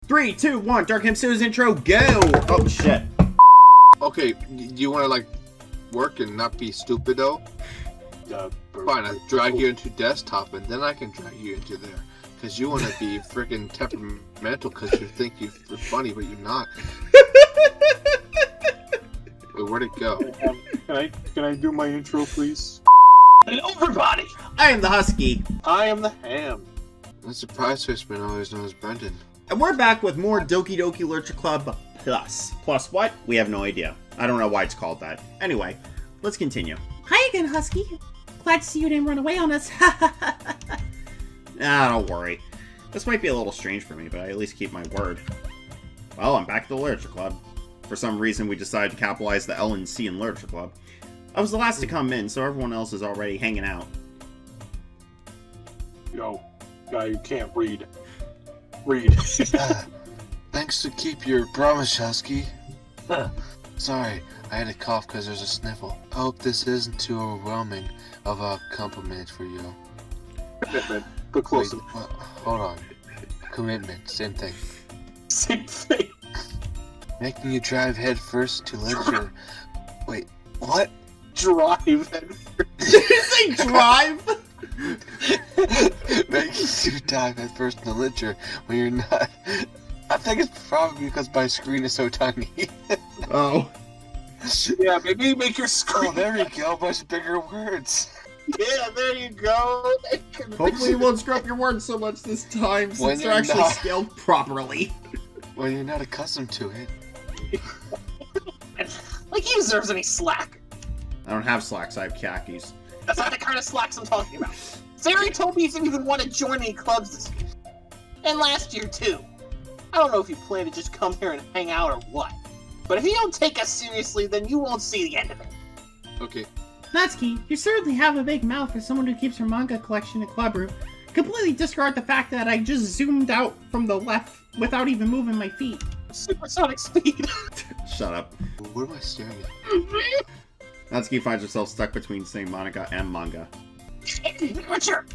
3, 2, 1, Dark Himsu's intro, go! Oh, shit. Okay, you want to, like, work and not be stupid, though? Fine, I drag you into desktop, and then I can drag you into there. Because you want to be freaking temperamental because you think you're funny, but you're not. Wait, where'd it go? Can I do my intro, please? Hello, everybody! I am the Husky. I am the Ham. The surprise fishman, always known as Brendan. And we're back with more Doki Doki Literature Club Plus. Plus what? We have no idea. I don't know why it's called that. Anyway, let's continue. Hi again, Husky. Glad to see you didn't run away on us. Ah, don't worry. This might be a little strange for me, but I at least keep my word. Well, I'm back at the Literature Club. For some reason, we decided to capitalize the L and C in Literature Club. I was the last to come in, so everyone else is already hanging out. Yo, guy who can't read. Read. Thanks to keep your promise, Husky. Sorry, I had a cough because there's a sniffle. I hope this isn't too overwhelming of a compliment for you. Commitment. Go closer. Wait, hold on. Commitment, same thing. Same thing. Making you drive head first to literature. Wait, what? Drive head Did you say drive? Making you dive head first into literature when you're not. I think it's probably because my screen is so tiny. Oh. Yeah, maybe make your screen. Oh, there you go. Much bigger words. Yeah, there you go. Hopefully you won't screw up your words so much this time, When since they're you're actually not. scaled properly. When you're not accustomed to it. Like he deserves any slack. I don't have slacks, I have khakis. That's not the kind of slacks I'm talking about. Sayori told me you didn't even want to join any clubs this year. And last year, too. I don't know if you plan to just come here and hang out or what. But if you don't take us seriously, then you won't see the end of it. Okay. Natsuki, you certainly have a big mouth for someone who keeps her manga collection in a club room. Completely disregard the fact that I just zoomed out from the left without even moving my feet. Supersonic speed. Shut up. What am I staring at? Natsuki finds herself stuck between saying Monica and manga. Richard!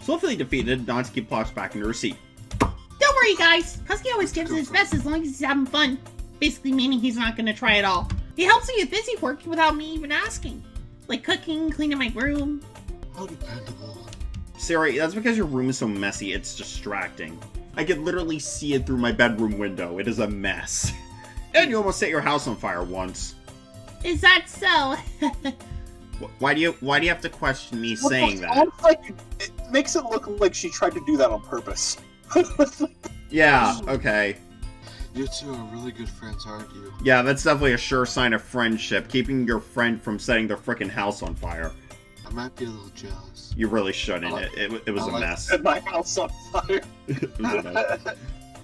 Swiftly defeated, Natsuki plops back into her seat. Don't worry, guys. Husky always gives it his best as long as he's having fun. Basically meaning he's not going to try at all. He helps me get busy working without me even asking. Like cooking, cleaning my room. How dependable. Sayori, that's because your room is so messy, it's distracting. I could literally see it through my bedroom window. It is a mess. And you almost set your house on fire once. Is that so? Why do you have to question me saying that? Almost like it makes it look like she tried to do that on purpose. Yeah, okay. You two are really good friends, aren't you? Yeah, that's definitely a sure sign of friendship, keeping your friend from setting their frickin' house on fire. I might be a little jealous. You really shouldn't. It was a mess. Set my house on fire. It was a mess.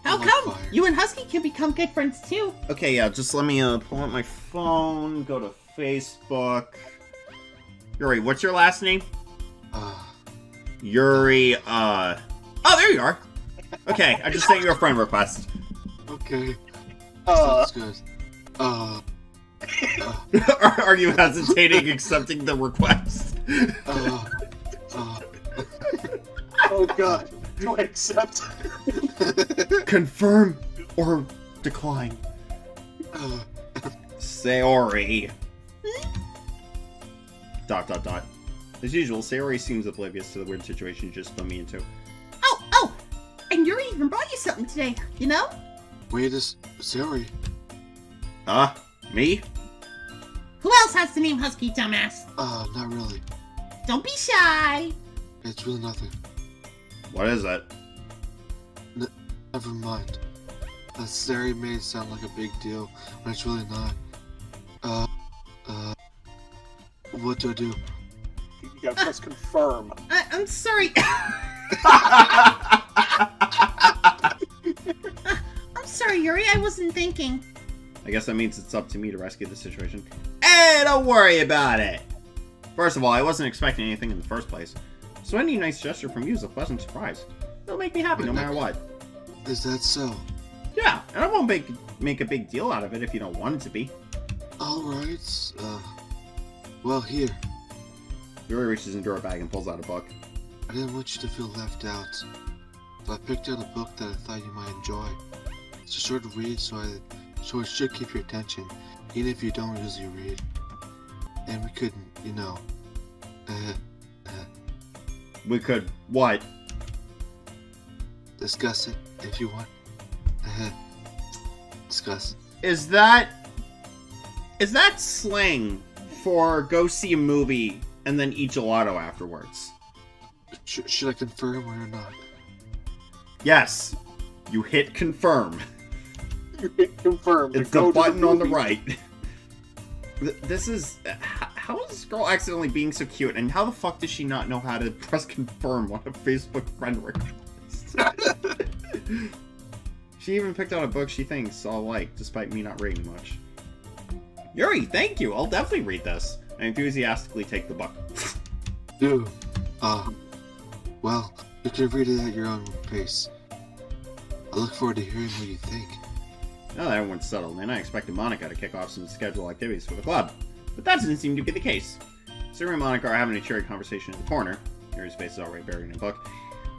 How like come? fire. You and Husky can become good friends too. Okay, yeah, just let me pull out my phone, go to Facebook. Yuri, what's your last name? Yuri, Oh, there you are. Okay, I just sent you a friend request. Okay. Uh, Sounds good. Are you hesitating accepting the request? oh god. Do I accept? Confirm or decline. Sayori. Dot dot dot. As usual, Sayori seems oblivious to the weird situation you just put me into. Oh! And Yuri even brought you something today, you know? Wait, Sayori. Me? Who else has the name Husky, dumbass? Not really. Don't be shy. It's really nothing. What is it? Never mind. Sayori made it sound like a big deal, when it's really not. What do I do? You gotta press confirm. I'm sorry. I'm sorry, Yuri. I wasn't thinking. I guess that means it's up to me to rescue the situation. Hey, don't worry about it! First of all, I wasn't expecting anything in the first place, so any nice gesture from you is a pleasant surprise. It'll make me happy no matter what. Is that so? Yeah, and I won't make a big deal out of it if you don't want it to be. Alright, well, here. Yuri reaches into her bag and pulls out a book. I didn't want you to feel left out, so I picked out a book that I thought you might enjoy. It's a short read, so it should keep your attention, even if you don't usually read. And we could, We could what? discuss it if you want. Discuss. Is that slang for go see a movie and then eat gelato afterwards? Should I confirm or not? Yes. You hit confirm. You hit confirm. to It's go the to button on the movie. right. This is... How is this girl accidentally being so cute? And how the fuck does she not know how to press confirm on a Facebook friend request? She even picked out a book she thinks I'll like, despite me not reading much. Yuri, thank you! I'll definitely read this. I enthusiastically take the book. Ew. Well, you can read it at your own pace. I look forward to hearing what you think. Now that everyone's settled in, I expected Monica to kick off some scheduled activities for the club. But that doesn't seem to be the case. Sayori and Monica are having a cheery conversation in the corner. Yuri's face is already buried in a book.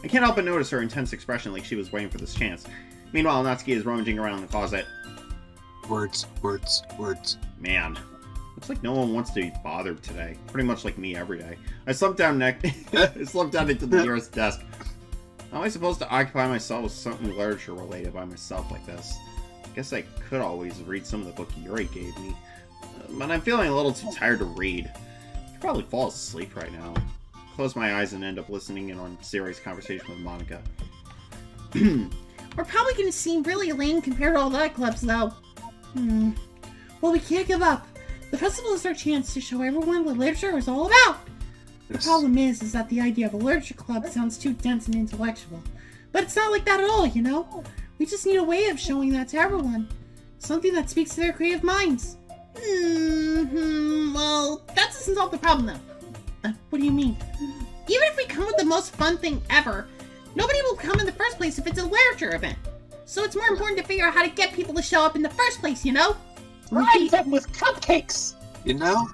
I can't help but notice her intense expression like she was waiting for this chance. Meanwhile, Natsuki is rummaging around in the closet. Words. Man, looks like no one wants to be bothered today. Pretty much like me every day. I slumped down into the nearest desk. How am I supposed to occupy myself with something literature related by myself like this? I guess I could always read some of the book Yuri gave me. But I'm feeling a little too tired to read. I could probably fall asleep right now. Close my eyes and end up listening in on Sayori's conversation with Monica. We're probably going to seem really lame compared to all the other clubs, though. Well, we can't give up. The festival is our chance to show everyone what literature is all about. The problem is that the idea of a literature club sounds too dense and intellectual. But it's not like that at all, you know? We just need a way of showing that to everyone. Something that speaks to their creative minds. Well, that doesn't solve the problem, though. What do you mean? Even if we come with the most fun thing ever, nobody will come in the first place if it's a literature event. So it's more important to figure out how to get people to show up in the first place, you know? Bribe them with cupcakes! You know?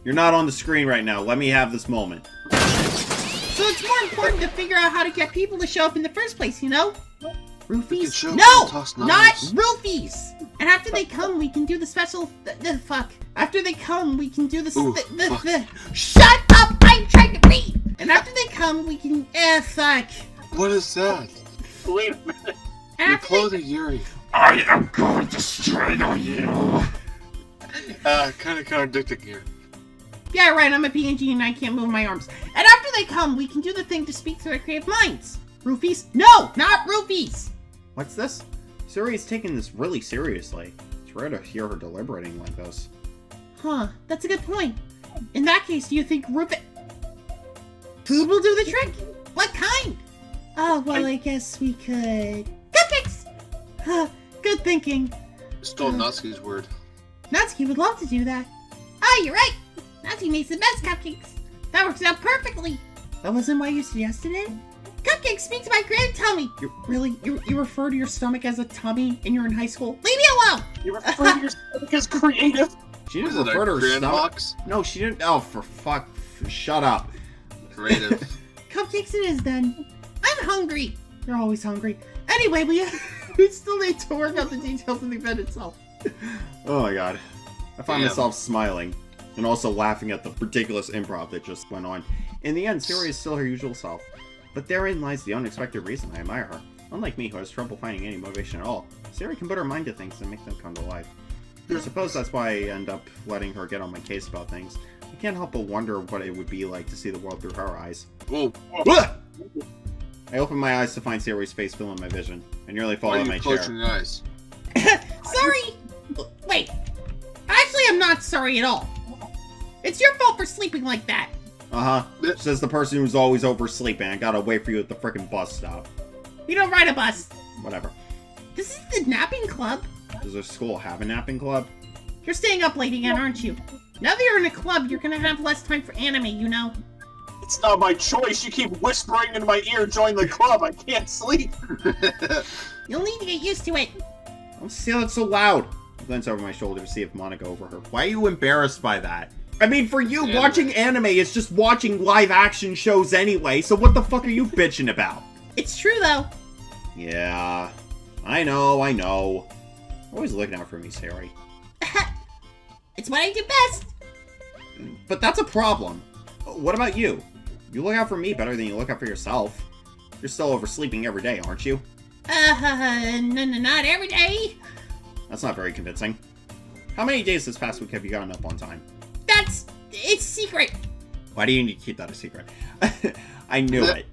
You're not on the screen right now. Let me have this moment. So it's more important to figure out how to get people to show up in the first place, you know? Roofies? show No! toss Not knives. roofies! And after they come, we can do the special... fuck. After they come, we can do the... Ooh, fuck. Shut up! I'm trying to read! And after they come, we can... fuck. What is that? Wait a minute. You're After they... clothing Yuri. I am going to strangle you. Kind of contradicting here. Yeah, right, I'm a PNG and I can't move my arms. And after they come, we can do the thing to speak to their creative minds. Roofies? No! Not roofies! What's this? Sayori is taking this really seriously. It's rare to hear her deliberating like this. Huh, that's a good point. In that case, do you think food will do the trick? What kind? Oh, well, I guess we could... Cupcakes! Huh, good thinking. Stole Natsuki's word. Natsuki would love to do that. Oh, you're right! Natsuki makes the best cupcakes. That works out perfectly. That wasn't why you suggested it? Cupcakes speak to my creative tummy. You refer to your stomach as a tummy and you're in high school? Leave me alone! You refer to yourself as creative? She Was didn't it refer to a her grand stomach. box? No, she didn't. Oh, for fuck. Shut up. Creative. Cupcakes it is then. I'm hungry. You're always hungry. Anyway, we still need to work out the details of the event itself. Oh my god. I find Damn. myself smiling. And also laughing at the ridiculous improv that just went on. In the end, Sayori is still her usual self. But therein lies the unexpected reason I admire her. Unlike me, who has trouble finding any motivation at all, Sayori can put her mind to things and make them come to life. I suppose that's why I end up letting her get on my case about things. I can't help but wonder what it would be like to see the world through her eyes. Whoa. I open my eyes to find Sayori's face filling my vision. I nearly fall Why out are of you my chair. closing your eyes? Sorry! Wait. Actually, I'm not sorry at all. It's your fault for sleeping like that. Uh-huh. Says the person who's always oversleeping. I gotta wait for you at the frickin' bus stop. You don't ride a bus. Whatever. This is the napping club. Does our school have a napping club? You're staying up late again, aren't you? Now that you're in a club, you're gonna have less time for anime, you know? It's not my choice. You keep whispering in my ear, join the club. I can't sleep. You'll need to get used to it. Don't say that so loud. I glance over my shoulder to see if Monica overheard. Why are you embarrassed by that? I mean, for you, Anime. watching anime is just watching live-action shows anyway, so what the fuck are you bitching about? It's true, though. Yeah. I know. Always looking out for me, Sayori. It's what I do best. But that's a problem. What about you? You look out for me better than you look out for yourself. You're still oversleeping every day, aren't you? Not every day. That's not very convincing. How many days this past week have you gotten up on time? It's secret. Why do you need to keep that a secret? I knew it.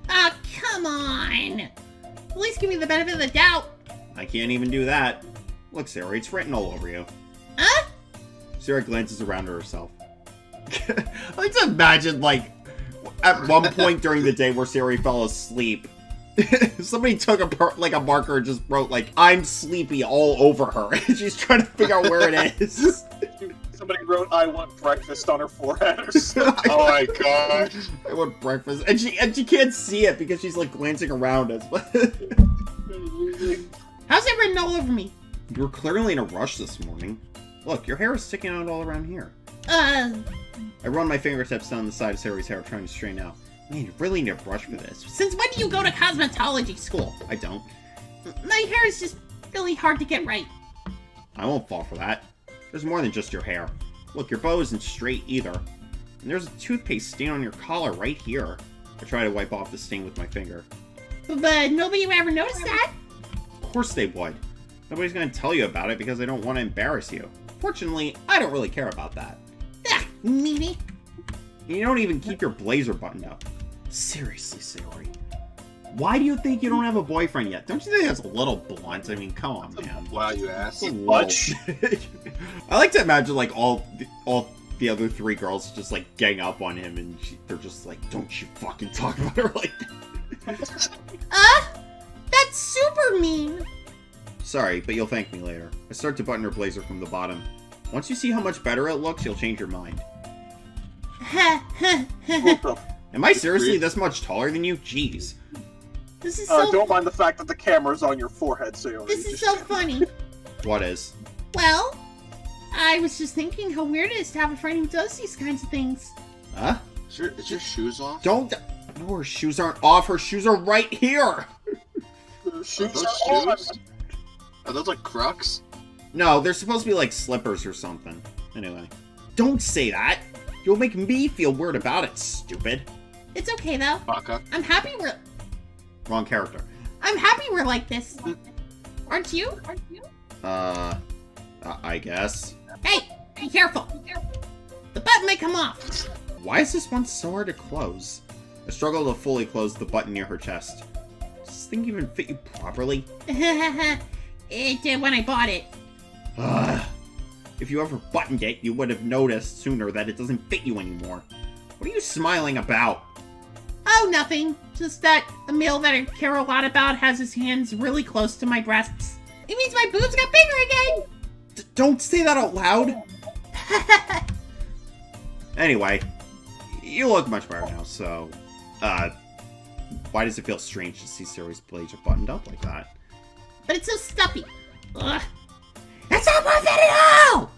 Ah, come on. At least give me the benefit of the doubt. I can't even do that. Look, Sayori, it's written all over you. Huh? Sayori glances around at herself. I like to imagine, like, at one point during the day where Sayori fell asleep, somebody took a marker and just wrote, like, I'm sleepy all over her. And she's trying to figure out where it is. Somebody wrote, I want breakfast on her forehead or something. Oh my god. I want breakfast. And she can't see it because she's, like, glancing around us. How's it written all over me? You were clearly in a rush this morning. Look, your hair is sticking out all around here. I run my fingertips down the side of Sayori's hair, trying to straighten out. Man, you really need a brush for this. Since when do you go to cosmetology school? I don't. My hair is just really hard to get right. I won't fall for that. There's more than just your hair. Look, your bow isn't straight either. And there's a toothpaste stain on your collar right here. I try to wipe off the stain with my finger. But nobody would ever notice that. Of course they would. Nobody's going to tell you about it because I don't want to embarrass you. Fortunately, I don't really care about that. Ah, meanie. You don't even keep your blazer buttoned up. Seriously, Sayori. Why do you think you don't have a boyfriend yet? Don't you think that's a little blunt? I mean, come on, man. Wow, you ass. It's a little- Much. I like to imagine, like, all the other three girls just, like, gang up on him, and they're just like, don't you fucking talk about her like that. That's super mean. Sorry, but you'll thank me later. I start to button her blazer from the bottom. Once you see how much better it looks, you'll change your mind. Am I seriously this much taller than you? Jeez. This is so. Don't mind the fact that the camera's on your forehead, Sayori. This is so funny. What is? Well, I was just thinking how weird it is to have a friend who does these kinds of things. Huh? Is your shoes off? Don't. No, her shoes aren't off. Her shoes are right here. Shoes those are on. shoes? Are those like Crocs? No, they're supposed to be like slippers or something. Anyway. Don't say that. You'll make me feel weird about it, stupid. It's okay though. Baka. I'm happy we're. Wrong character. I'm happy we're like this. Aren't you? I guess. Hey, be careful. The button may come off. Why is this one so hard to close? I struggle to fully close the button near her chest. Does this thing even fit you properly? It did when I bought it. If you ever buttoned it, you would have noticed sooner that it doesn't fit you anymore. What are you smiling about? Oh, nothing. Just that a male that I care a lot about has his hands really close to my breasts. It means my boobs got bigger again. Don't say that out loud. Anyway, you look much better now, so, why does it feel strange to see Sayori's blazer buttoned up like that? But it's so stuffy. Ugh. That's not worth it at all!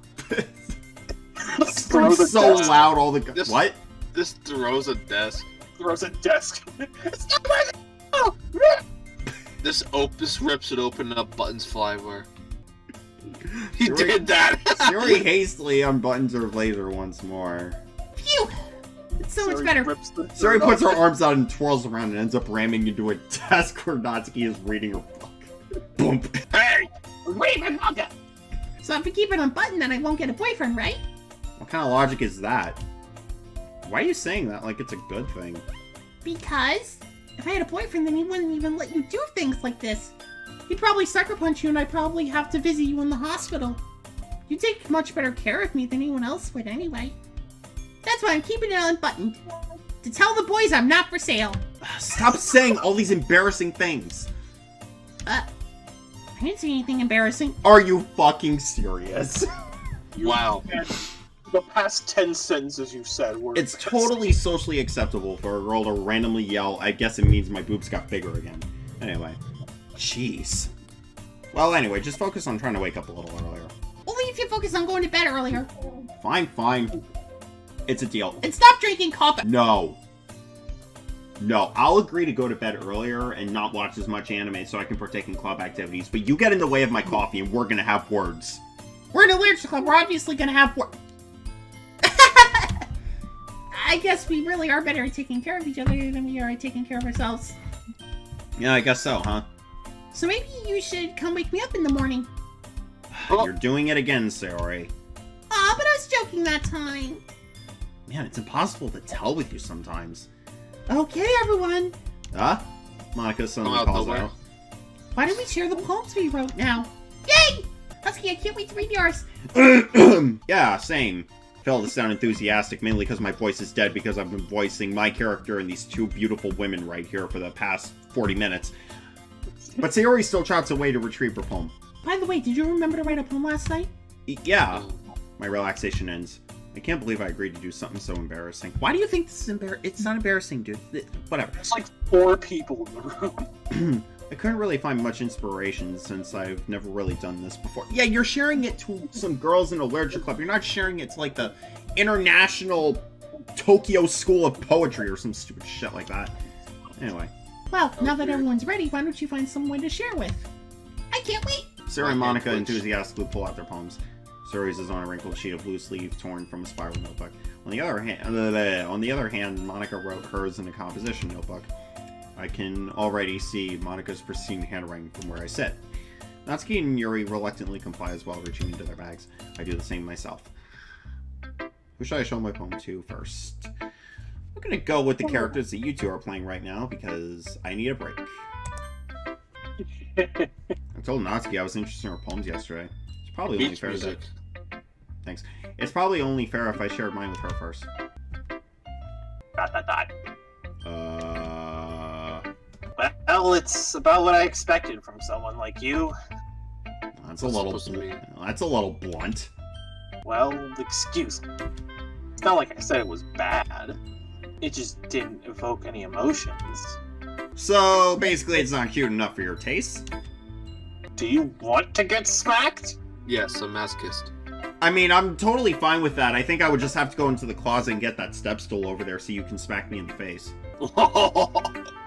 Throw the so desk. loud all the This- What? This throws a desk. Throws a desk. It's not worth it. Oh. This rips it open up, buttons fly everywhere. He Sayori- did that! Sayori hastily unbuttons her blazer once more. Phew! It's so much Sayori better. rips the Sayori dirt puts her off. arms out and twirls around and ends up ramming into a desk where Natsuki is reading her book. Boom. Hey! Wait, my manga! So if I keep it unbuttoned, then I won't get a boyfriend, right? What kind of logic is that? Why are you saying that like it's a good thing? Because if I had a boyfriend, then he wouldn't even let you do things like this. He'd probably sucker punch you, and I'd probably have to visit you in the hospital. You take much better care of me than anyone else would anyway. That's why I'm keeping it unbuttoned. To tell the boys I'm not for sale. Stop saying all these embarrassing things. I didn't say anything embarrassing. Are you fucking serious? Wow. And the past 10 sentences you said were. It's totally socially acceptable for a girl to randomly yell, I guess it means my boobs got bigger again. Anyway. Jeez. Well, anyway, just focus on trying to wake up a little earlier. Only if you focus on going to bed earlier. Fine, fine. It's a deal. And stop drinking coffee. No. No, I'll agree to go to bed earlier and not watch as much anime so I can partake in club activities, but you get in the way of my coffee and we're gonna have words. We're in a literature club. We're obviously gonna have work. I guess we really are better at taking care of each other than we are at taking care of ourselves. Yeah, I guess so, huh? So maybe you should come wake me up in the morning. You're doing it again, Sayori. Aw, but I was joking that time. Man, it's impossible to tell with you sometimes. Okay, everyone. Huh? Monica suddenly calls out. Why don't we share the poems we wrote now? Yay! Husky, I can't wait to read yours. Yeah, same. Phil to sound enthusiastic mainly because my voice is dead because I've been voicing my character and these two beautiful women right here for the past 40 minutes. But Sayori still trots away to retrieve her poem. By the way, did you remember to write a poem last night? Yeah. My relaxation ends. I can't believe I agreed to do something so embarrassing. Why do you think this is embarrassing? It's not embarrassing, dude. Whatever. There's like 4 people in the room. I couldn't really find much inspiration since I've never really done this before. Yeah, you're sharing it to some girls in a literature club. You're not sharing it to, like, the International Tokyo School of Poetry or some stupid shit like that. Anyway. Well, now that everyone's ready, why don't you find someone to share with? I can't wait! Sarah and Monica enthusiastically pull out their poems. Suri's is on a wrinkled sheet of loose leaf torn from a spiral notebook. On the other hand, Monica wrote hers in a composition notebook. I can already see Monica's pristine handwriting from where I sit. Natsuki and Yuri reluctantly comply as well, reaching into their bags. I do the same myself. Who should I show my poem to first? I'm gonna go with the characters that you two are playing right now because I need a break. I told Natsuki I was interested in her poems yesterday. It's probably only fair music. Thanks. It's probably only fair if I shared mine with her first. ... Well, it's about what I expected from someone like you. That's a little blunt. Well, excuse me. It's not like I said it was bad. It just didn't evoke any emotions. So basically, it's not cute enough for your taste. Do you want to get smacked? Yes, a masochist. I mean, I'm totally fine with that. I think I would just have to go into the closet and get that step stool over there so you can smack me in the face.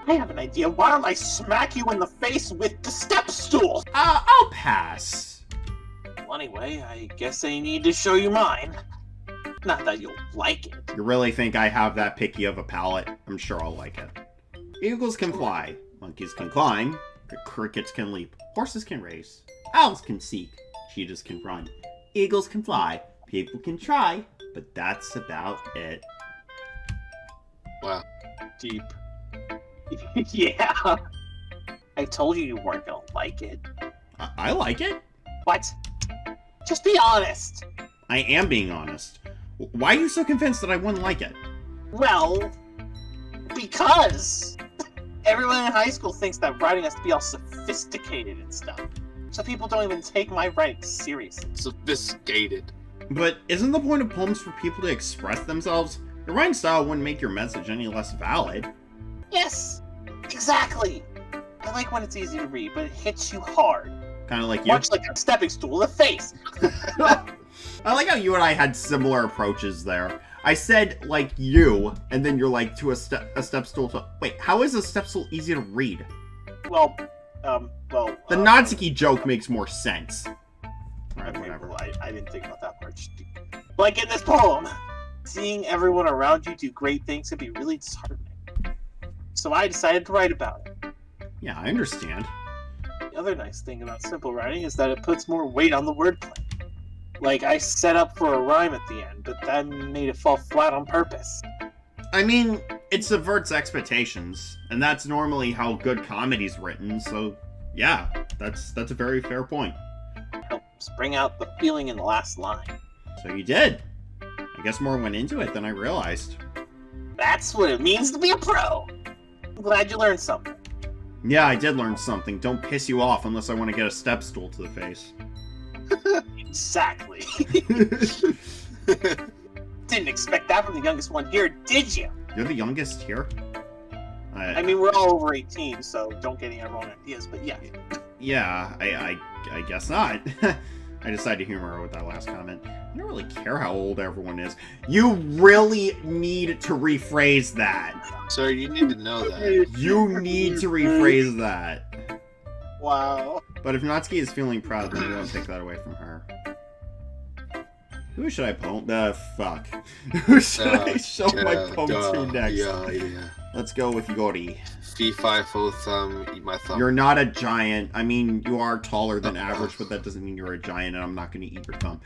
I have an idea. Why don't I smack you in the face with the step stool? I'll pass. Well, anyway, I guess I need to show you mine. Not that you'll like it. You really think I have that picky of a palate? I'm sure I'll like it. Eagles can fly. Monkeys can climb. Crickets can leap. Horses can race. Owls can seek. Cheetahs can run. Eagles can fly. People can try. But that's about it. Wow. Deep. Yeah. I told you you weren't gonna like it. I like it. What? Just be honest. I am being honest. Why are you so convinced that I wouldn't like it? Well, because everyone in high school thinks that writing has to be all sophisticated and stuff. So people don't even take my writing seriously. Sophisticated. But isn't the point of poems for people to express themselves? Your writing style wouldn't make your message any less valid. Yes, exactly. I like when it's easy to read, but it hits you hard. Kind of like you. Much like a stepping stool in the face. I like how you and I had similar approaches there. I said, like, you, and then you're like, to a step stool to... Wait, how is a step stool easy to read? Well... The Natsuki joke makes more sense. Alright, Okay, whatever. well, I didn't think about that part. Like in this poem, seeing everyone around you do great things can be really disheartening. So I decided to write about it. Yeah, I understand. The other nice thing about simple writing is that it puts more weight on the wordplay. Like, I set up for a rhyme at the end, but that made it fall flat on purpose. I mean, it subverts expectations, and that's normally how good comedy's written, so yeah, that's a very fair point. Helps bring out the feeling in the last line. So you did. I guess more went into it than I realized. That's what it means to be a pro! I'm glad you learned something. Yeah, I did learn something. Don't piss you off unless I want to get a step stool to the face. Exactly. Didn't expect that from the youngest one here, did you? You're the youngest here? I mean, we're all over 18, so don't get any wrong ideas, but yeah. Yeah, I guess not. I decided to humor her with that last comment. I don't really care how old everyone is. You really need to rephrase that. Sir, you need to know that. You need to rephrase that. Wow. But if Natsuki is feeling proud, then we won't take that away from her. Who should I poem? Fuck. Who should I show my poem to next? Yeah. Let's go with Yuri. Fee, fi, fo, thumb, eat my thumb. You're not a giant. I mean, you are taller than average, but that doesn't mean you're a giant, and I'm not going to eat your thumb.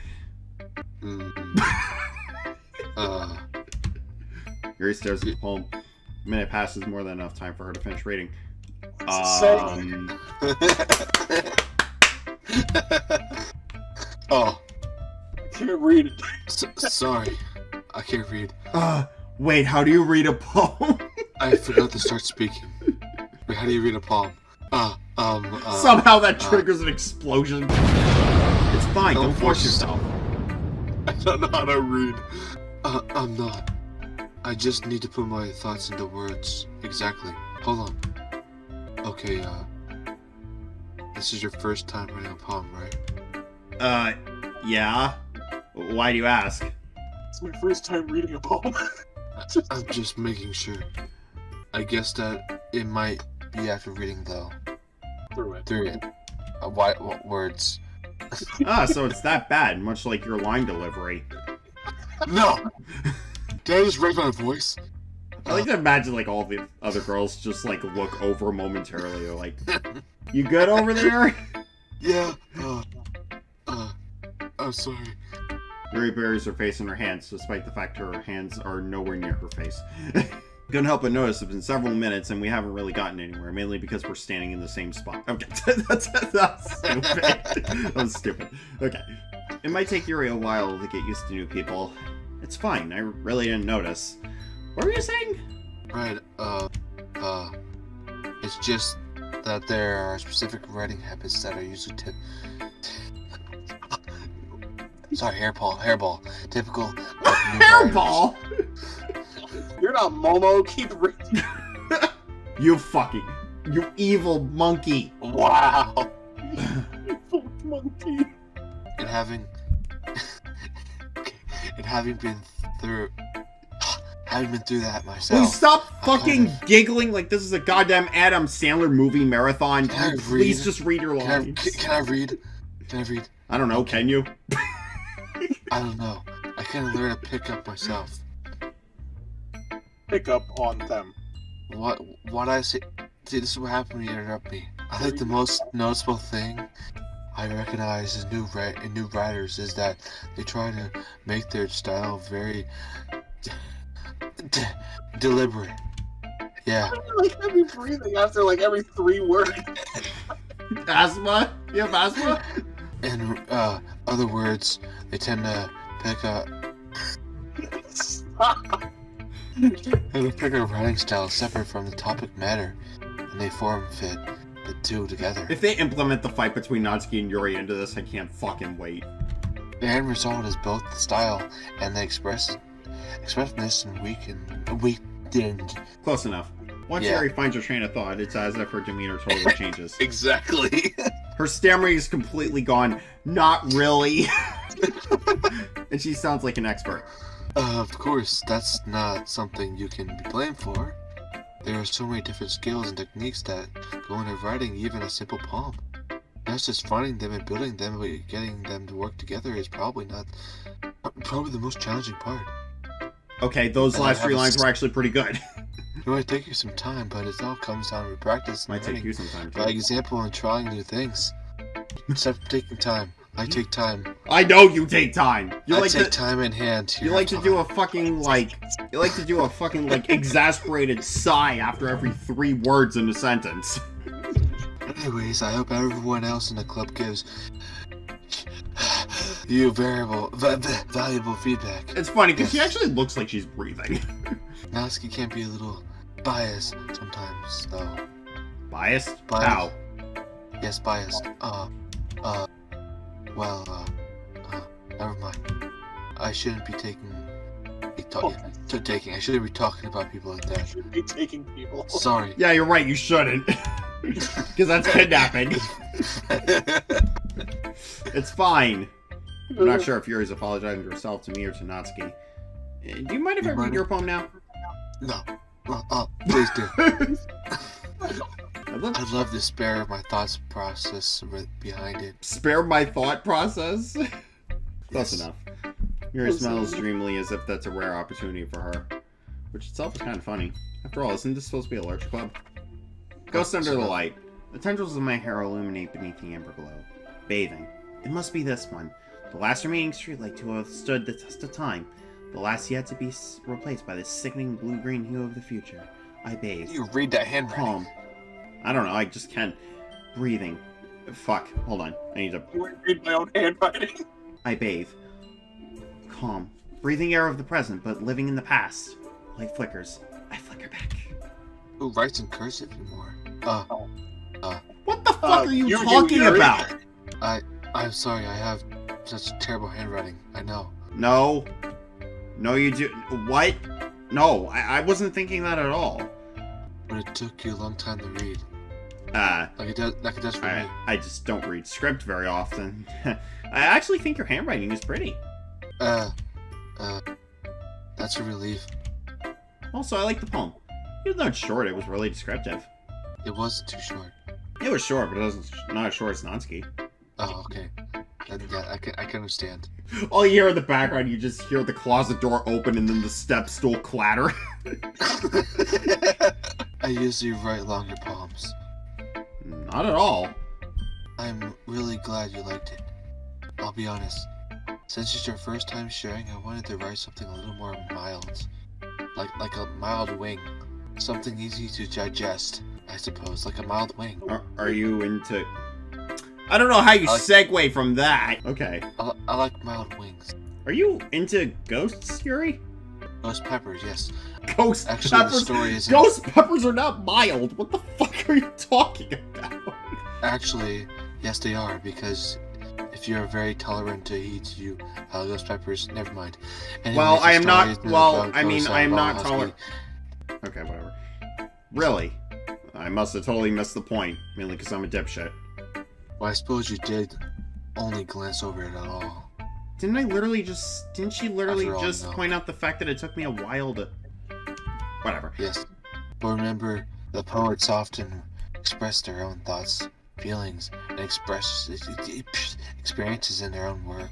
Yuri stares at the poem. A minute passes, more than enough time for her to finish reading. Oh. I can't read it. Sorry. I can't read. Wait, how do you read a poem? I forgot to start speaking. Wait, how do you read a poem? Somehow that triggers an explosion. It's fine, don't force yourself. I don't know how to read. I'm not. I just need to put my thoughts into words. Exactly. Hold on. Okay, this is your first time writing a poem, right? Yeah? Why do you ask? It's my first time reading a poem. I'm just making sure. I guess that it might be after reading, though. Through it. Through it. What words? So it's that bad, much like your line delivery. No! Did I just write my voice? I like to imagine, like, all the other girls just, like, look over momentarily, like, you good over there? Yeah. I'm sorry. Yuri buries her face in her hands, despite the fact her hands are nowhere near her face. Couldn't help but notice it's been several minutes and we haven't really gotten anywhere, mainly because we're standing in the same spot. Okay, that's stupid. That was stupid. Okay. It might take Yuri a while to get used to new people. It's fine, I really didn't notice. What were you saying? Right, it's just that there are specific writing habits that are usually Sorry, hairball. Typical of new Hairball? You're not Momo. Keep reading. You evil monkey. Wow. Monkey. And having been through that myself. Please stop fucking giggling like this is a goddamn Adam Sandler movie marathon. Can I read? Please just read your lines. Can I read? I don't know, can you? I don't know. I can't learn to pick up myself. Pick up on them. What I say? See, this is what happened when you interrupt me. I think the most noticeable thing I recognize in new writers is that they try to make their style very deliberate. Yeah. Like heavy breathing after like every 3 words. Asthma? You have asthma? In other words, they tend to pick up a writing style separate from the topic matter, and they fit the two together. If they implement the fight between Natsuki and Yuri into this, I can't fucking wait. The end result is both the style and the expressiveness and weakened. Close enough. Once Yeah. Yuri finds her train of thought, it's as if her demeanor totally changes. Exactly. Her stammering is completely gone. Not really. And she sounds like an expert. Of course, that's not something you can be blamed for. There are so many different skills and techniques that go into writing even a simple poem. That's just finding them and building them, but getting them to work together is probably the most challenging part. Okay, those And last I 3 have a lines were actually pretty good. It might take you some time, but it all comes down to practice and Might take learning you some time by too. example and trying new things. Instead of taking time, I take time. I know you take time. You I like take to time in hand. you like to do a fucking like exasperated sigh after every 3 words in a sentence. Anyways, I hope everyone else in the club gives you valuable feedback. It's funny because she actually looks like she's breathing. Natsuki can be a little biased sometimes, though. Biased? Biased. How? Yes, biased. Never mind. I shouldn't be I shouldn't be talking about people like I that. should be taking people. Sorry. Yeah, you're right. You shouldn't. Because that's kidnapping. It's fine. I'm not sure if Yuri's apologizing to herself, to me, or to Natsuki. Do you mind if I read your poem now? No. Please do. I'd love I'd love to spare my thoughts process behind it. spare my thought process. Close Yes. enough. Yuri smiles dreamily as if that's a rare opportunity for her, which itself is kind of funny. After all, isn't this supposed to be a literature club? Ghost under the light. The tendrils of my hair illuminate beneath the amber glow. Bathing. It must be this one. The last remaining streetlight to have stood the test of time. The last yet to be replaced by the sickening blue-green hue of the future. I bathe. You read that handwriting. Calm. I don't know, I just can't. Breathing. Fuck, hold on. I need to... You read my own handwriting. I bathe. Calm. Breathing air of the present, but living in the past. Light flickers. I flicker back. Who writes in cursive anymore? What the fuck are you you, talking Yuri. about? I'm sorry, I have such terrible handwriting. I know. No. No, you do. What? No, I wasn't thinking that at all. But it took you a long time to read. Like it does for me. I just don't read script very often. I actually think your handwriting is pretty. That's a relief. Also, I like the poem. Even though it's short, it was really descriptive. It wasn't too short. It was short, but it wasn't not as short as Natsuki. Oh, okay. Then, yeah, I can understand. All you hear in the background, you just hear the closet door open and then the step stool clatter. I usually write longer poems. Not at all. I'm really glad you liked it. I'll be honest. Since it's your first time sharing, I wanted to write something a little more mild. Like a mild wing. Something easy to digest, I suppose. Like a mild wing. Are you into... I don't know how you segue from that. Okay. I like mild wings. Are you into ghosts, Yuri? Ghost peppers, yes. Ghost Actually, peppers? the story is... Ghost peppers are not mild. What the fuck are you talking about? Actually, yes they are, because if you're very tolerant to heat, you ghost peppers, never mind. Anyways, Well, the I am story not... is Well, about I mean, ghosts I am of not Husky. tolerant... Okay, whatever. Really? I must have totally missed the point, mainly because I'm a dipshit. Well, I suppose you did only glance over it at all. Didn't she literally After all, just no. point out the fact that it took me a while to... Whatever. Yes. But remember, the poets often express their own thoughts, feelings, and express experiences in their own work.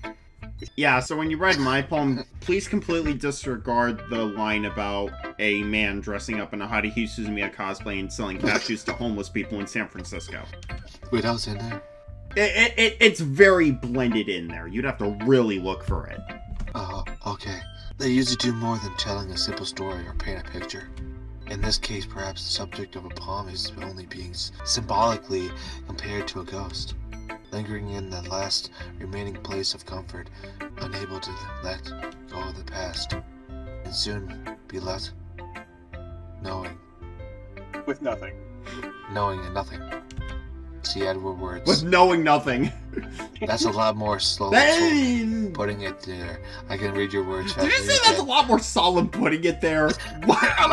Yeah, so when you read my poem, please completely disregard the line about a man dressing up in a Harihi Suzumiya cosplay and selling cashews to homeless people in San Francisco. Wait, I was in there? It's very blended in there. You'd have to really look for it. Oh, okay. They usually do more than telling a simple story or paint a picture. In this case, perhaps the subject of a poem is only being symbolically compared to a ghost, lingering in the last remaining place of comfort, unable to let go of the past, and soon be left knowing With nothing. and nothing. See, Edward words. With knowing nothing. That's a lot more slow Did putting it there. I can read your words you faster say that's a lot more solemn putting it there? What? I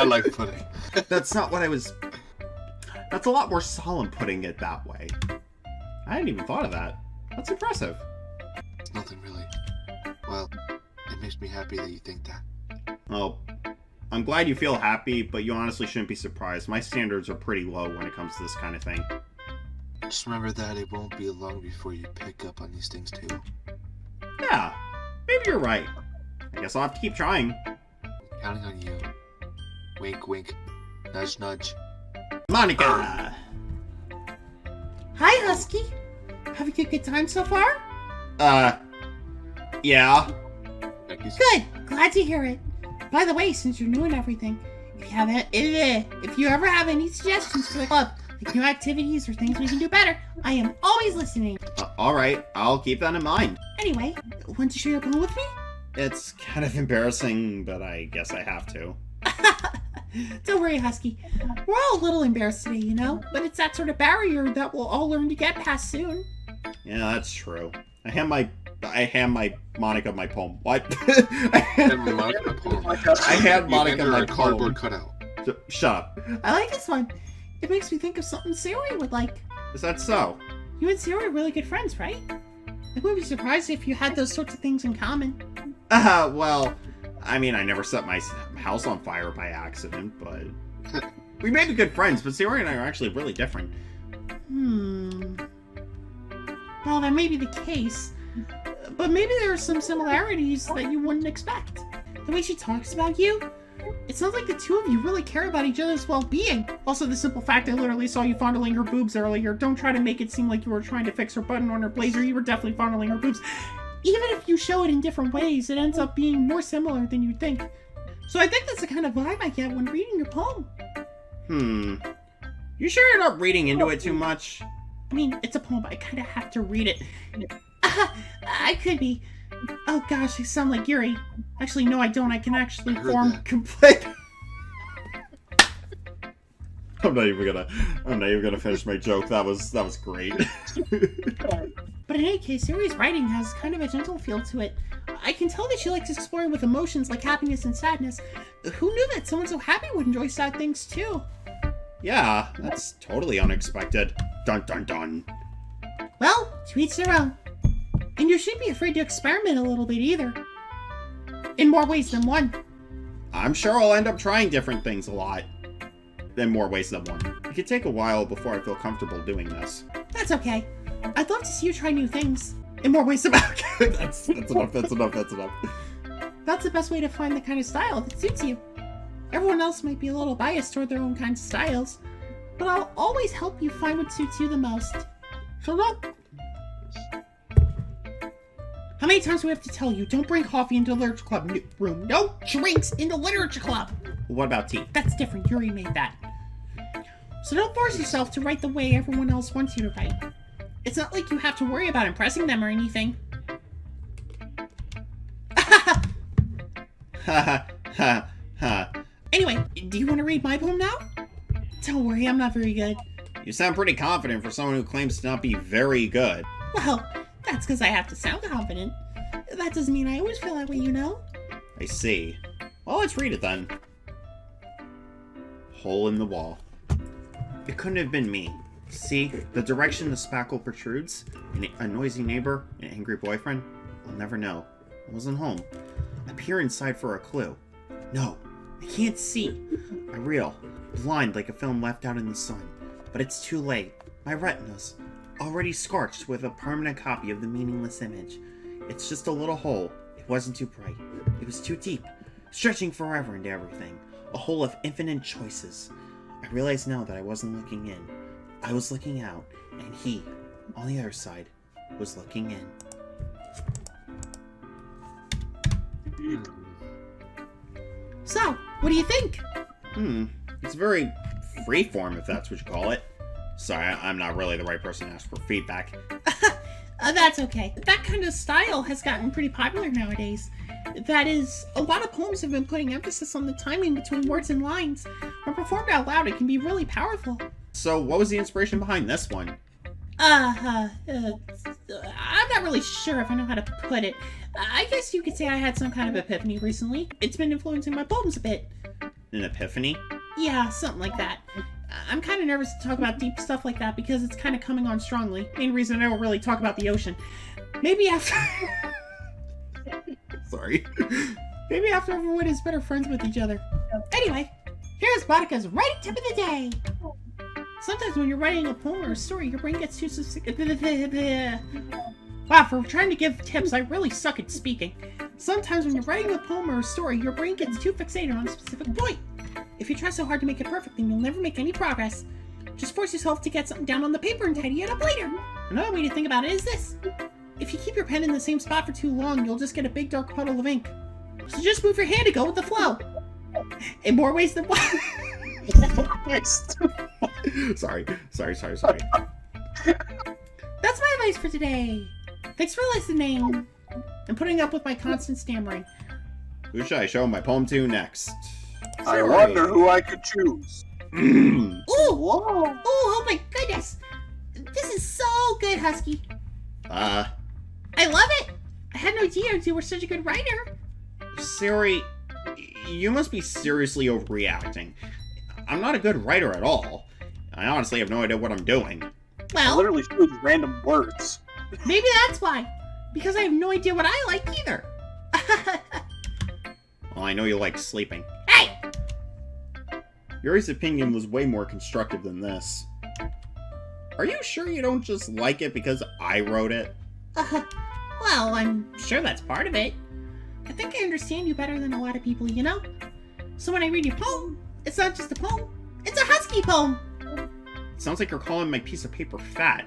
like pudding. That's not what I was... That's a lot more solemn putting it that way. I hadn't even thought of that. That's impressive. It's nothing really. Well, it makes me happy that you think that. Well, I'm glad you feel happy, but you honestly shouldn't be surprised. My standards are pretty low when it comes to this kind of thing. Just remember that it won't be long before you pick up on these things too. Yeah, maybe you're right. I guess I'll have to keep trying. Counting on you. Wink, wink. Nudge, nudge. Monica! Hi, Husky. Having a good time so far? Yeah. Becky's Good. Glad to hear it. By the way, since you're new and everything, if you ever have any suggestions for the club, like new activities or things we can do better, I am always listening. Alright, I'll keep that in mind. Anyway, want to share your poem with me? It's kind of embarrassing, but I guess I have to. Don't worry, Husky. We're all a little embarrassed today, you know? But it's that sort of barrier that we'll all learn to get past soon. Yeah, that's true. I hand my Monica my poem. What? I had Monica poem. I had Monica my a cardboard poem. cutout. Shut up. I like this one. It makes me think of something Sayori would like. Is that so? You and Sayori are really good friends, right? I wouldn't be surprised if you had those sorts of things in common. Well, I mean, I never set my house on fire by accident, but... We may be good friends, but Sayori and I are actually really different. Well, that may be the case, but maybe there are some similarities that you wouldn't expect. The way she talks about you, it sounds like the two of you really care about each other's well-being. Also, the simple fact I literally saw you fondling her boobs earlier. Don't try to make it seem like you were trying to fix her button on her blazer. You were definitely fondling her boobs. Even if you show it in different ways, it ends up being more similar than you'd think. So I think that's the kind of vibe I get when reading your poem. You sure you're not reading into it too much? I mean, it's a poem, but I kind of have to read it. I could be. Oh gosh, I sound like Yuri. Actually, no, I don't. I can actually form complete. I'm not even gonna finish my joke. That was great. But in any case, Yuri's writing has kind of a gentle feel to it. I can tell that she likes exploring with emotions like happiness and sadness. Who knew that someone so happy would enjoy sad things too? Yeah, that's totally unexpected. Dun dun dun. Well, to each their own. And you shouldn't be afraid to experiment a little bit either. In more ways than one. I'm sure I'll end up trying different things a lot. In more ways than one. It could take a while before I feel comfortable doing this. That's okay. I'd love to see you try new things. In more ways than one. That's enough. That's enough. That's the best way to find the kind of style that suits you. Everyone else might be a little biased toward their own kinds of styles, but I'll always help you find what suits you the most. So don't. How many times do we have to tell you, don't bring coffee into the literature club room? No drinks in the literature club! What about tea? That's different. Yuri made that. So don't force yourself to write the way everyone else wants you to write. It's not like you have to worry about impressing them or anything. Ha ha ha ha. Anyway, do you want to read my poem now? Don't worry, I'm not very good. You sound pretty confident for someone who claims to not be very good. Well, that's because I have to sound confident. That doesn't mean I always feel that way, you know? I see. Well, let's read it then. Hole in the wall. It couldn't have been me. See, the direction the spackle protrudes? A noisy neighbor? An angry boyfriend? I'll never know. I wasn't home. I peer inside for a clue. No, I can't see. I reel, blind like a film left out in the sun. But it's too late. My retina's already scorched with a permanent copy of the meaningless image. It's just a little hole. It wasn't too bright. It was too deep, stretching forever into everything. A hole of infinite choices. I realize now that I wasn't looking in. I was looking out, and he, on the other side, was looking in. So, what do you think? It's very freeform, if that's what you call it. Sorry, I'm not really the right person to ask for feedback. That's okay. That kind of style has gotten pretty popular nowadays. That is, a lot of poems have been putting emphasis on the timing between words and lines. When performed out loud, it can be really powerful. So, what was the inspiration behind this one? I'm not really sure if I know how to put it. I guess you could say I had some kind of epiphany recently. It's been influencing my poems a bit. An epiphany? Yeah, something like that. I'm kind of nervous to talk about deep stuff like that because it's kind of coming on strongly. Main reason I don't really talk about the ocean. Maybe after... Sorry. Maybe after everyone is better friends with each other. Anyway, here's Monica's writing tip of the day. Sometimes when you're writing a poem or a story, your brain gets too Wow, for trying to give tips, I really suck at speaking. Sometimes when you're writing a poem or a story, your brain gets too fixated on a specific point. If you try so hard to make it perfect, then you'll never make any progress. Just force yourself to get something down on the paper and tidy it up later. Another way to think about it is this. If you keep your pen in the same spot for too long, you'll just get a big dark puddle of ink. So just move your hand to go with the flow. In more ways than one. Sorry. That's my advice for today. Thanks for listening and putting up with my constant stammering. Who should I show my poem to next? I wonder who I could choose. Ooh! Whoa! Oh my goodness! This is so good, Husky. I love it! I had no idea you were such a good writer. Sayori, you must be seriously overreacting. I'm not a good writer at all. I honestly have no idea what I'm doing. I Well, literally choose random words. Maybe that's why. Because I have no idea what I like either. Well, I know you like sleeping. Hey! Yuri's opinion was way more constructive than this. Are you sure you don't just like it because I wrote it? Well, I'm sure that's part of it. I think I understand you better than a lot of people, you know? So when I read your poem, it's not just a poem, it's a Husky poem! Sounds like you're calling my piece of paper fat.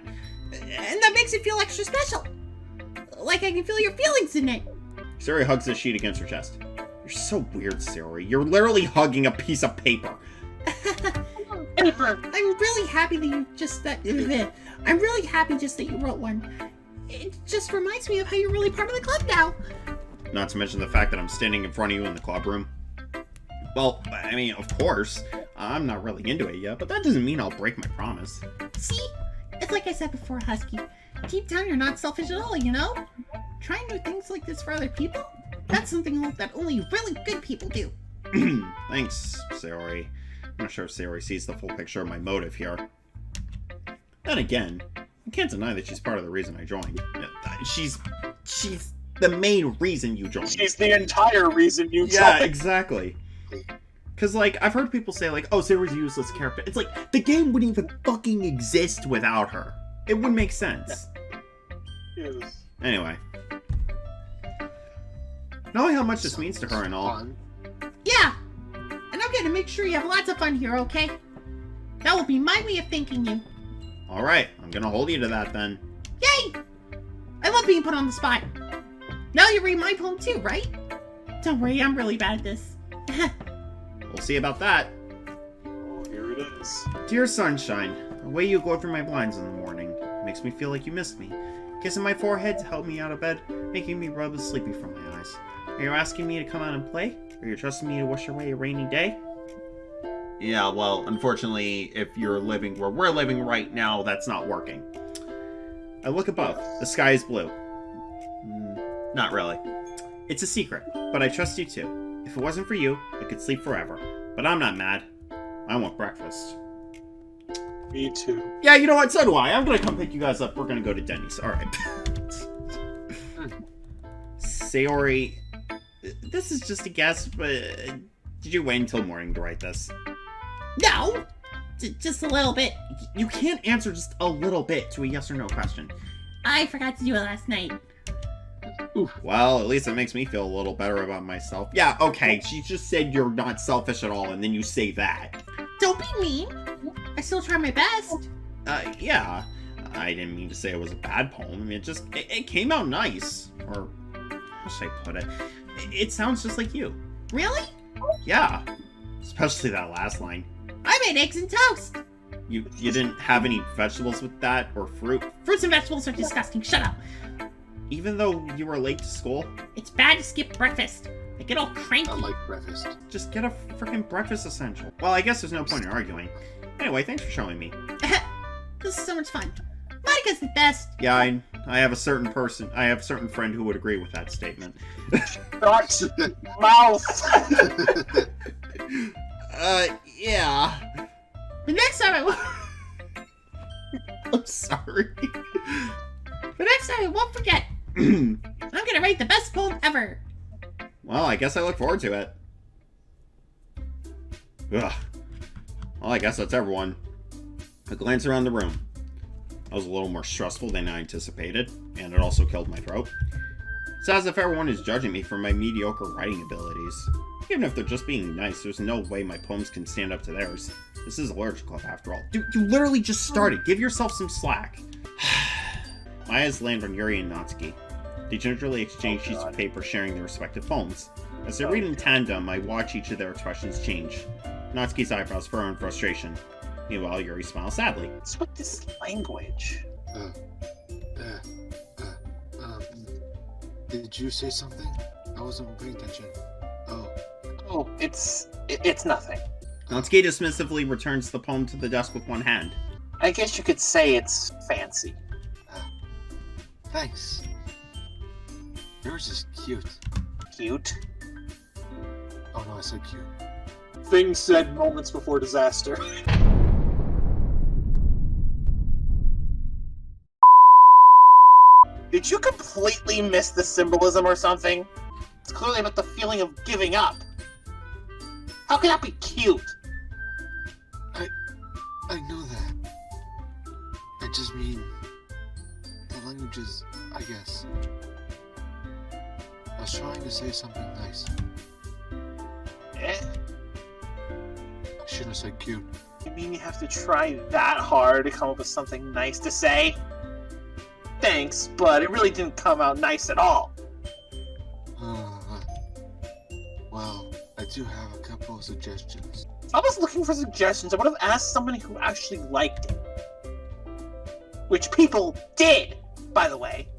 And that makes it feel extra special. Like I can feel your feelings in it. Sayori hugs the sheet against her chest. You're so weird, Sayori. You're literally hugging a piece of paper. Paper. I'm really happy that you just I'm really happy just that you wrote one. It just reminds me of how you're really part of the club now. Not to mention the fact that I'm standing in front of you in the club room. Well, I mean, of course. I'm not really into it yet, but that doesn't mean I'll break my promise. See? It's like I said before, Husky. Deep down, you're not selfish at all, you know? Trying to do things like this for other people? That's something that only really good people do. Thanks, Sayori. I'm not sure if Sayori sees the full picture of my motive here. Then again, I can't deny that she's part of the reason I joined. She's the main reason you joined. She's the entire reason you Yeah, joined. exactly. Because, like, I've heard people say, like, oh, Sayori's a useless character. It's like, the game wouldn't even fucking exist without her. It wouldn't make sense. Yes. Anyway. Knowing how much this means to her and all. Fun. Yeah! And I'm gonna make sure you have lots of fun here, okay? That will be my way of thanking you. Alright, I'm gonna hold you to that then. Yay! I love being put on the spot. Now you read my poem too, right? Don't worry, I'm really bad at this. We'll see about that. Oh, here it is. Dear sunshine, the way you glow through my blinds in the morning makes me feel like you missed me. Kissing my forehead to help me out of bed, making me rub the sleepy from my eyes. Are you asking me to come out and play? Are you trusting me to wish away a rainy day? Yeah, well, unfortunately, if you're living where we're living right now, that's not working. I look above. The sky is blue. Not really. It's a secret, but I trust you too. If it wasn't for you, I could sleep forever. But I'm not mad. I want breakfast. Me too. Yeah, you know what? So do I. I'm gonna come pick you guys up. We're gonna go to Denny's. Alright. Sayori, this is just a guess, but did you wait until morning to write this? No! Just a little bit. You can't answer just a little bit to a yes or no question. I forgot to do it last night. Oof. Well, at least it makes me feel a little better about myself. Yeah, okay, she just said you're not selfish at all, and then you say that. Don't be mean. I still try my best. Yeah. I didn't mean to say it was a bad poem. It came out nice. Or, how should I put it? It sounds just like you. Really? Yeah. Especially that last line. I made eggs and toast. You didn't have any vegetables with that, or fruit? Fruits and vegetables are disgusting. Shut up. Even though you were late to school? It's bad to skip breakfast. I get all cranky. I like breakfast. Just get a freaking breakfast essential. Well, I guess there's no point in arguing. Anyway, thanks for showing me. This is so much fun. Monica's the best. Yeah, I have a certain friend who would agree with that statement. Shut mouth. Yeah. The next time I'm sorry. I won't forget. I'm gonna write the best poem ever. Well, I guess I look forward to it. Ugh. Well, I guess that's everyone. A glance around the room. That was a little more stressful than I anticipated, and it also killed my throat. It's as if everyone is judging me for my mediocre writing abilities. Even if they're just being nice, there's no way my poems can stand up to theirs. This is a literature club after all. Dude, you literally just started. Give yourself some slack. My eyes land on Yuri and Natsuki. They gingerly exchange sheets of paper sharing their respective poems. As they read in tandem, I watch each of their expressions change. Natsuki's eyebrows furrow in frustration. Meanwhile, Yuri smiles sadly. What's with this language? Did you say something? I wasn't paying attention. Oh, it's nothing. Natsuki dismissively returns the poem to the desk with one hand. I guess you could say it's fancy. Thanks. Yours is cute. Cute. Oh no, I said cute. Things said moments before disaster. Did you completely miss the symbolism or something? It's clearly about the feeling of giving up. How can that be cute? I know that. I just mean... the language is... I guess... I was trying to say something nice. Eh? I shouldn't have said cute. You mean you have to try that hard to come up with something nice to say? Thanks, but it really didn't come out nice at all. Well, I do have a couple of suggestions. If I was looking for suggestions, I would have asked somebody who actually liked it. Which people did, by the way.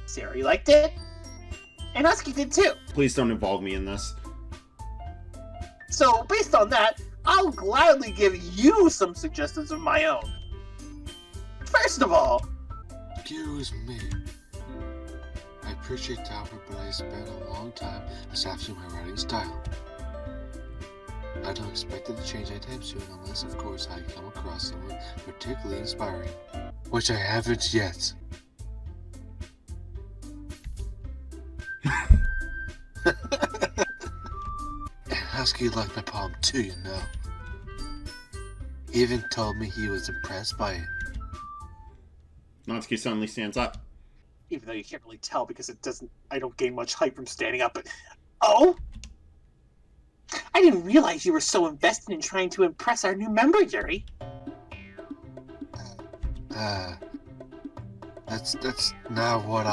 Sayori liked it, and Husky did too. Please don't involve me in this. So, based on that, I'll gladly give you some suggestions of my own. First of all... Excuse me. I appreciate the offer, but I spent a long time establishing my writing style. I don't expect it to change anytime soon unless, of course, I come across someone particularly inspiring. Which I haven't yet. And Husky liked my poem too, you know. He even told me he was impressed by it. Natsuki suddenly stands up. Even though you can't really tell because I don't gain much hype from standing up, but... Oh? I didn't realize you were so invested in trying to impress our new member, Yuri. That's not what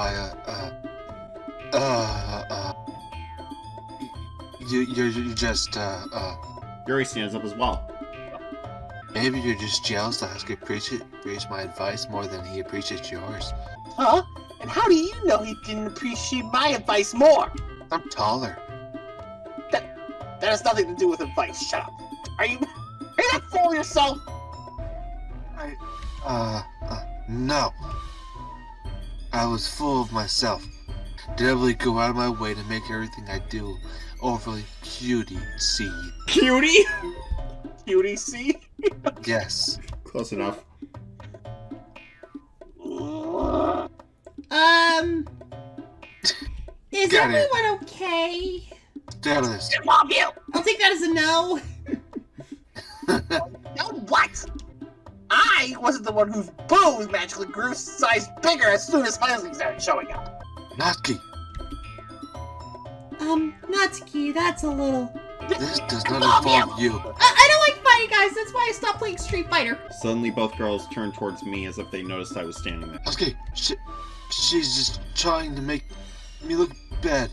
you just, Yuri stands up as well. maybe you're just jealous that Husky appreciates my advice more than he appreciates yours. Huh? And how do you know he didn't appreciate my advice more? I'm taller. That has nothing to do with advice. Shut up. Are you not full of yourself? No. I was full of myself. Deliberately go out of my way to make everything I do overly cutie-see. Cutie? QDC? Yes. Close enough. Is Got it. everyone okay? Stay out of this. Mom, you! I'll take that as a no. No, what? I wasn't the one whose boobs magically grew size bigger as soon as Husky started showing up. Natsuki, Natsuki, that's a little... this does not involve you. I don't like fighting, guys. That's why I stopped playing Street Fighter. Suddenly, both girls turned towards me as if they noticed I was standing there. Husky, she's just trying to make me look bad.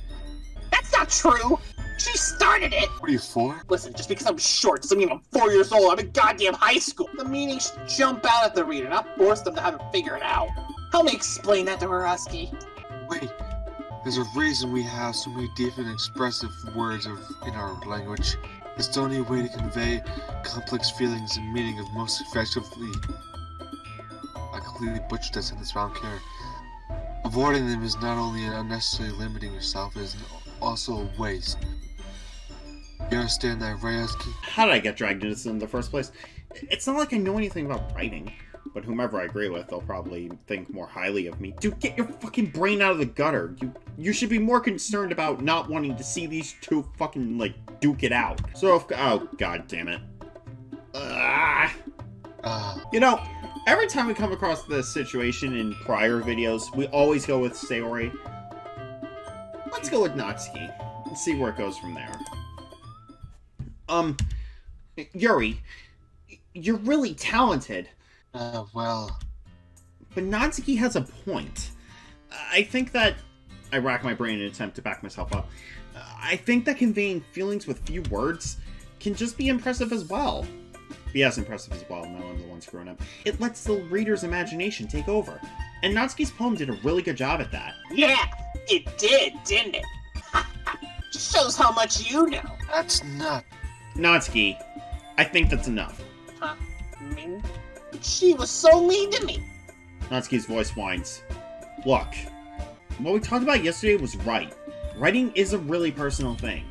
That's not true! She started it! What are you for? Listen, just because I'm short doesn't mean I'm 4 years old. I'm in goddamn high school. The meaning should jump out at the reader, not force them to have it figured out. Help me explain that to her, Husky. Wait, there's a reason we have so many different expressive words in our language. It's the only way to convey complex feelings and meaning of most effectively. I completely butchered that sentence, but I don't care. Avoiding them is not only unnecessarily limiting yourself, it is also a waste. You understand that, right, Husky? How did I get dragged into this in the first place? It's not like I know anything about writing, but whomever I agree with, they'll probably think more highly of me. Dude, get your fucking brain out of the gutter. You should be more concerned about not wanting to see these two fucking, like, duke it out. So if... Oh, god damn it. You know, every time we come across this situation in prior videos, we always go with Sayori. Let's go with Natsuki and see where it goes from there. Yuri, you're really talented. Well... But Natsuki has a point. I think that... I rack my brain in an attempt to back myself up. I think that conveying feelings with few words can just be impressive as well. Be as impressive as well, now I'm the one screwing up. It lets the reader's imagination take over. And Natsuki's poem did a really good job at that. Yeah, it did, didn't it? Shows how much you know. That's not... Natsuki, I think that's enough. Huh? Mean? She was so mean to me. Natsuki's voice whines. Look, what we talked about yesterday was right. Writing is a really personal thing,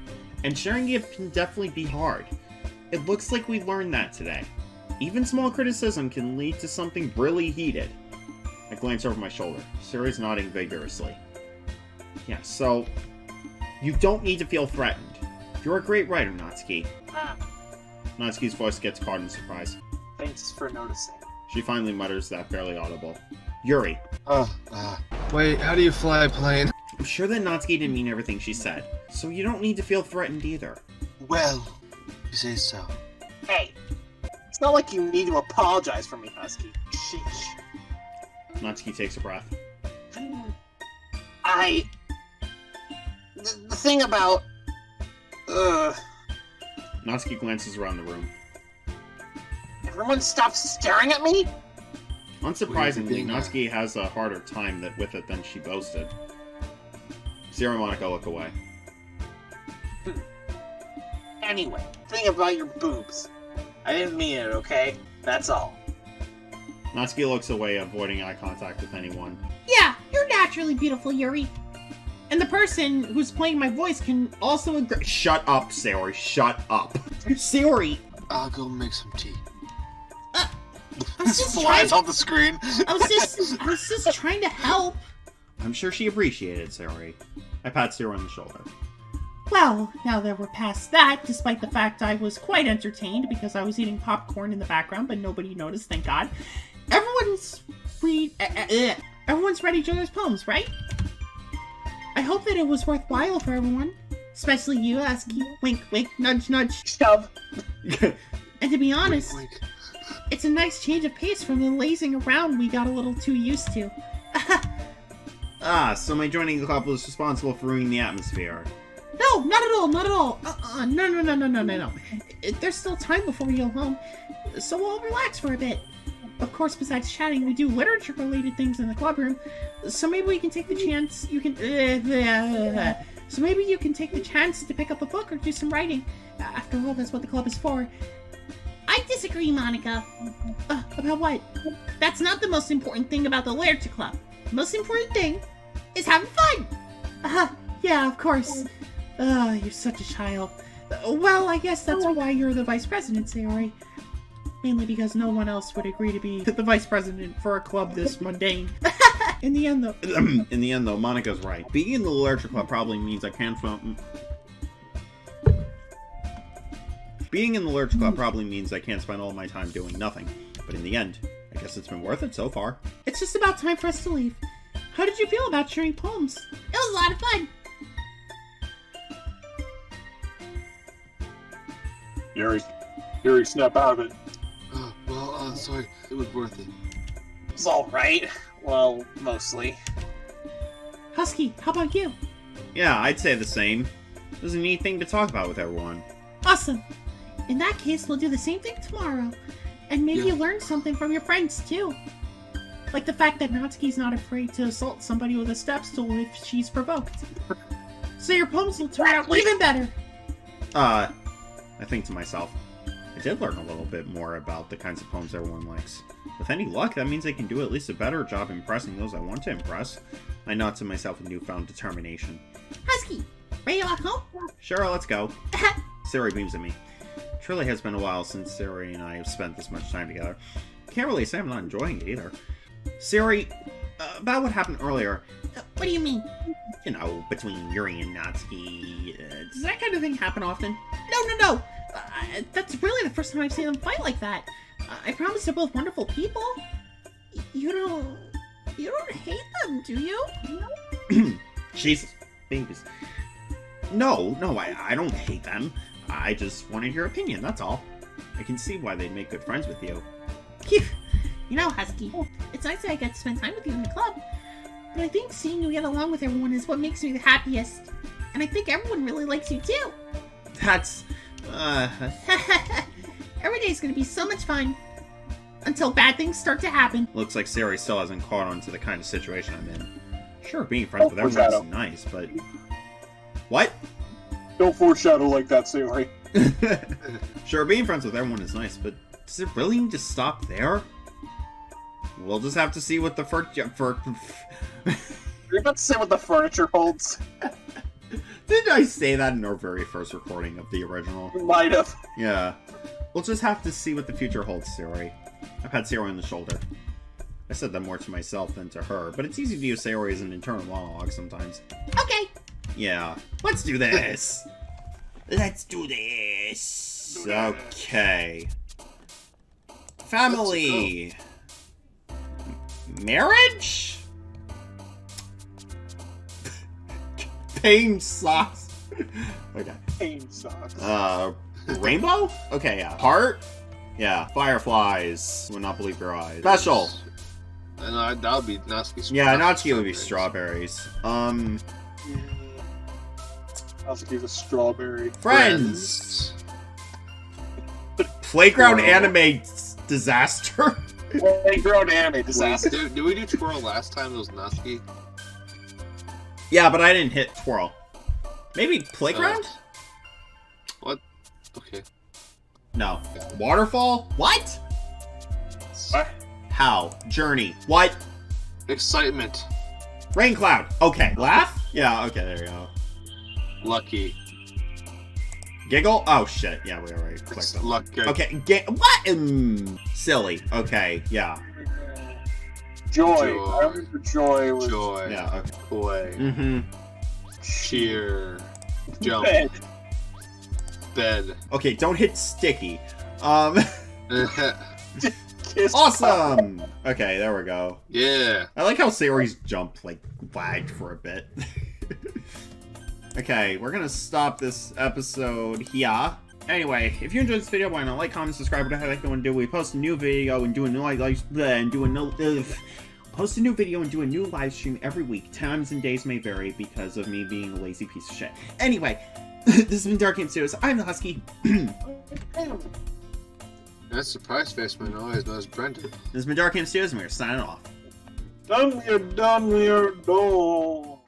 and sharing it can definitely be hard. It looks like we learned that today. Even small criticism can lead to something really heated. I glance over my shoulder. Sayori's nodding vigorously. Yeah, so... You don't need to feel threatened. You're a great writer, Natsuki. Natsuki's voice gets caught in surprise. Thanks for noticing. She finally mutters that barely audible. Yuri. Wait, how do you fly a plane? I'm sure that Natsuki didn't mean everything she said, so you don't need to feel threatened either. Well, you say so. Hey, it's not like you need to apologize for me, Husky. Sheesh. Natsuki takes a breath. The thing about... Natsuki glances around the room. Everyone stop staring at me? Unsurprisingly, Natsuki has a harder time with it than she boasted. Sayori and Monica look away. Anyway, thing about your boobs. I didn't mean it, okay? That's all. Natsuki looks away, avoiding eye contact with anyone. Yeah, you're naturally beautiful, Yuri. And the person who's playing my voice can also agree. Shut up, Sayori. Shut up. Sayori! I'll go make some tea. I was just Flies trying. off the screen. I was just trying to help. I'm sure she appreciated Sayori. I pat Sayori on the shoulder. Well, now that we're past that, despite the fact I was quite entertained because I was eating popcorn in the background, but nobody noticed, thank God. Everyone's ready to do those poems, right? I hope that it was worthwhile for everyone. Especially you, Husky. Wink, wink, nudge, nudge. Shove. And to be honest, Wink, wink. it's a nice change of pace from the lazing around we got a little too used to. So my joining the club was responsible for ruining the atmosphere. No, not at all, not at all. No. There's still time before we go home, so we'll relax for a bit. Of course, besides chatting, we do literature-related things in the club room, so maybe we can take the chance, So maybe you can take the chance to pick up a book or do some writing. After all, that's what the club is for. I disagree, Monica. About what? That's not the most important thing about the literature club. The most important thing is having fun. Yeah, of course. You're such a child. Well, I guess that's why you're the vice president, Sayori. Mainly because no one else would agree to be the vice president for a club this mundane. In the end, though, Monica's right. Being in the literature club probably means I can't spend... Being in the literature club probably means I can't spend all my time doing nothing. But in the end, I guess it's been worth it so far. It's just about time for us to leave. How did you feel about sharing poems? It was a lot of fun. Yuri, snap out of it. Sorry, it was worth it. It's alright. Well, mostly. Husky, how about you? Yeah, I'd say the same. It was a neat thing to talk about with everyone. Awesome. In that case, we'll do the same thing tomorrow. And maybe Yeah. you learn something from your friends, too. Like the fact that Natsuki's not afraid to assault somebody with a step stool if she's provoked. So your poems will turn out even better. I think to myself, I did learn a little bit more about the kinds of poems everyone likes. With any luck, that means I can do at least a better job impressing those I want to impress. I nod to myself with newfound determination. Husky, ready to walk home? Sure, let's go. Sayori beams at me. Truly has been a while since Sayori and I have spent this much time together. Can't really say I'm not enjoying it either. Sayori, about what happened earlier. What do you mean? You know, between Yuri and Natsuki. Does that kind of thing happen often? No. That's really the first time I've seen them fight like that. I promise they're both wonderful people. You don't hate them, do you? Jesus, babies. No, I don't hate them. I just wanted your opinion, that's all. I can see why they'd make good friends with you. You know, Husky, it's nice that I get to spend time with you in the club. But I think seeing you get along with everyone is what makes me the happiest. And I think everyone really likes you too. That's, Every day's gonna be so much fun. Until bad things start to happen. Looks like Sayori still hasn't caught on to the kind of situation I'm in. Sure, being friends with everyone is nice, but... What? Don't foreshadow like that, Sayori. Sure, being friends with everyone is nice, but does it really need to stop there? We'll just have to see what the You're about to say what the furniture holds. Did I say that in our very first recording of the original? You might have. Yeah. We'll just have to see what the future holds, Sayori. I've had Sayori on the shoulder. I said that more to myself than to her, but it's easy to use Sayori as an internal monologue sometimes. Okay. Yeah, let's do this! Let's do this! Okay. Family! Marriage? Pain sucks. Okay. Pain sucks. Rainbow? Okay, yeah. Heart? Yeah. Fireflies. Would not believe your eyes. Special. And that would be Natsuki. Yeah, Natsuki would be strawberries. I'll have to give a strawberry. Friends. Playground anime disaster. Playground anime Wait, disaster. did we do twirl last time? It was Natsuki. Yeah, but I didn't hit twirl. Maybe playground? What? Okay. No. Waterfall? What? What? How? Journey? What? Excitement. Rain cloud. Okay. Laugh? Yeah. Okay. There you go. Lucky. Giggle? Oh shit. Yeah, we already clicked on. Lucky. Okay. What? Silly. Okay. Yeah. Joy. Joy. I remember joy was Joy. Yeah. Okay. Boy. Mm-hmm. Cheer. Jump. bed. Bed. Okay. Don't hit sticky. Kiss. Awesome. Okay. There we go. Yeah. I like how Sayori's jump like lagged for a bit. Okay, we're gonna stop this episode here. Anyway, if you enjoyed this video, why not like, comment, subscribe, whatever the heck you want to do. We post a new video and do a new post a new video and do a new live stream every week. Times and days may vary because of me being a lazy piece of shit. Anyway, this has been Dark Game Studios. I'm the Husky. That surprise face man always knows Brendan. This has been Dark Game Studios, and we're signing off. Done, we are done, we are done.